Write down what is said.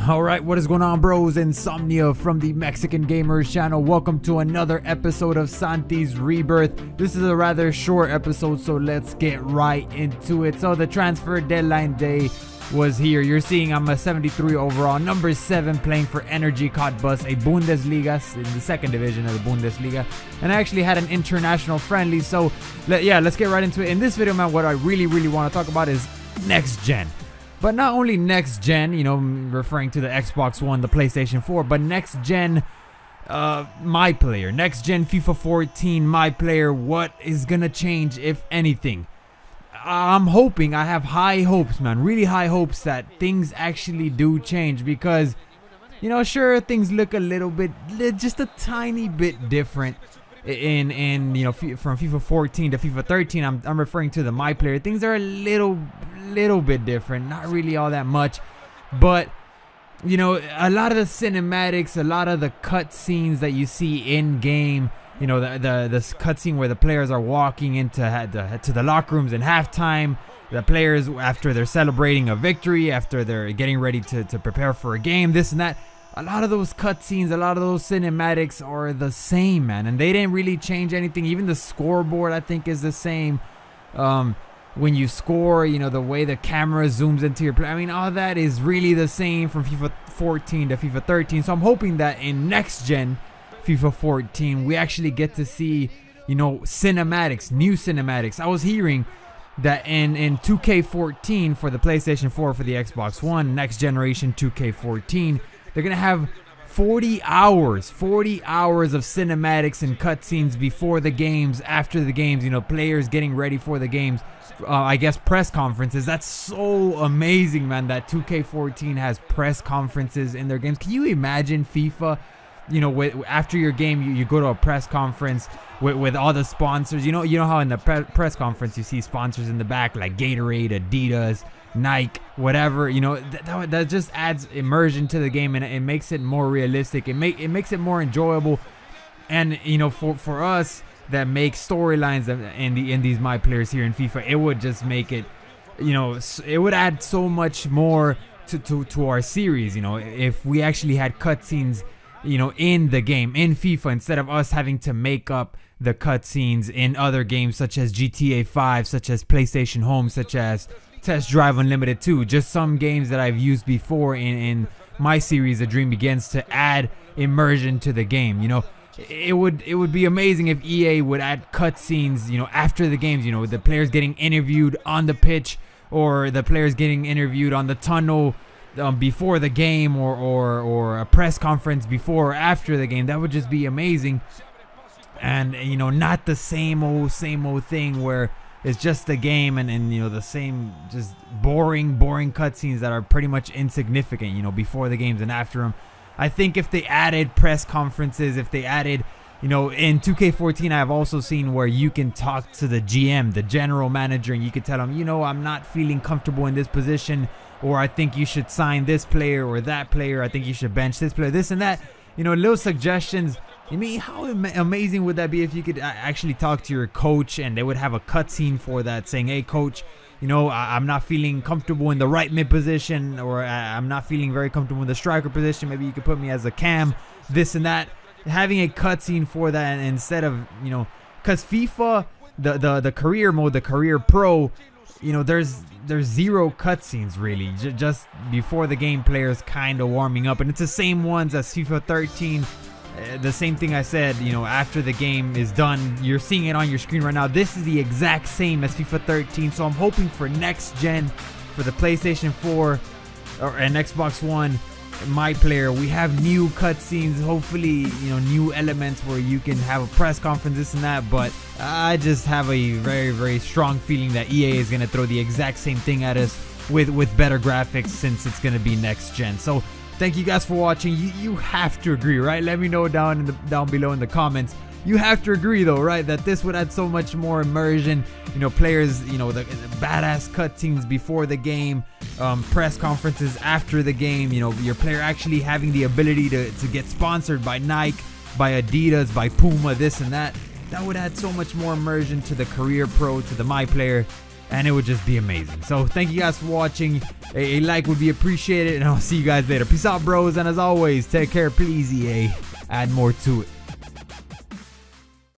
Alright, what is going on, bros? Insomnia from the Mexican Gamers channel. Welcome to another episode of Santi's Rebirth. This is a rather short episode, so let's get right into it. So the transfer deadline day was here. You're seeing I'm a 73 overall, number 7, playing for Energy Cottbus, a Bundesliga, in the second division of the Bundesliga. And I actually had an international friendly, so let's get right into it. In this video, man, what I really want to talk about is next gen. But not only next gen, you know, referring to the Xbox One, the PlayStation 4, but next gen My Player, next gen FIFA 14 My Player. What is gonna change, if anything? I'm hoping, I have high hopes, man, really high hopes that things actually do change, because, you know, sure, things look a little bit, just a tiny bit different in you know, from FIFA 14 to FIFA 13. I'm referring to the My Player. Things are a little bit different, not really all that much, but you know, a lot of the cinematics, a lot of the cut scenes that you see in game, you know, the cutscene where the players are walking into the locker rooms in halftime, the players after they're celebrating a victory, after they're getting ready to prepare for a game, this and that. A lot of those cutscenes, a lot of those cinematics are the same, man, and they didn't really change anything. Even the scoreboard, I think, is the same. When you score, you know, the way the camera zooms into your play, I mean, all that is really the same from FIFA 14 to FIFA 13. So I'm hoping that in next gen FIFA 14 we actually get to see, you know, cinematics, new cinematics. I was hearing that in 2K14 for the PlayStation 4, for the Xbox One, next generation 2K14, they're gonna have 40 hours of cinematics and cutscenes before the games, after the games, you know, players getting ready for the games. I guess press conferences. That's so amazing, man, that 2K14 has press conferences in their games. Can you imagine FIFA, you know, after your game, you go to a press conference with all the sponsors. You know how in the press conference you see sponsors in the back like Gatorade, Adidas, Nike, whatever. You know, that just adds immersion to the game, and it makes it more realistic. It makes it more enjoyable. And you know, for us that make storylines in these My Players here in FIFA, it would just make it, you know, it would add so much more to our series. You know, if we actually had cutscenes, you know, in the game, in FIFA, instead of us having to make up the cutscenes in other games such as GTA 5, such as PlayStation Home, such as Test Drive Unlimited 2, just some games that I've used before in my series, A Dream Begins, to add immersion to the game. You know, it would be amazing if EA would add cutscenes, you know, after the games, you know, the players getting interviewed on the pitch, or the players getting interviewed on the tunnel before the game, or a press conference before or after the game. That would just be amazing. And you know, not the same old thing where it's just the game and you know, the same just boring cutscenes that are pretty much insignificant, you know, before the games and after them. I think if they added press conferences, if they added, you know, in 2K14, I've also seen where you can talk to the GM, the general manager, and you can tell him, you know, I'm not feeling comfortable in this position, or I think you should sign this player or that player, I think you should bench this player, this and that. You know, little suggestions. I mean, how amazing would that be if you could actually talk to your coach and they would have a cutscene for that, saying, hey coach, you know, I'm not feeling comfortable in the right mid position, or I'm not feeling very comfortable in the striker position, maybe you could put me as a cam, this and that. Having a cutscene for that, instead of, you know, because FIFA, the career mode, the career pro, you know, there's zero cutscenes really, just before the game, players kind of warming up, and it's the same ones as FIFA 13. The same thing I said, you know, after the game is done, you're seeing it on your screen right now. This is the exact same as FIFA 13. So I'm hoping for next gen, for the PlayStation 4 and Xbox One My Player, we have new cutscenes, hopefully, you know, new elements where you can have a press conference, this and that. But I just have a very strong feeling that EA is going to throw the exact same thing at us with better graphics, since it's going to be next gen. So thank you guys for watching. You have to agree, right? Let me know down below in the comments. You have to agree though, right, that this would add so much more immersion. You know, players, you know, the badass cutscenes before the game, press conferences after the game, you know, your player actually having the ability to get sponsored by Nike, by Adidas, by Puma, this and that. That would add so much more immersion to the career pro, to the My Player. and it would just be amazing. So thank you guys for watching. A like would be appreciated, and I'll see you guys later. Peace out, bros, and as always, take care, please, EA. Add more to it.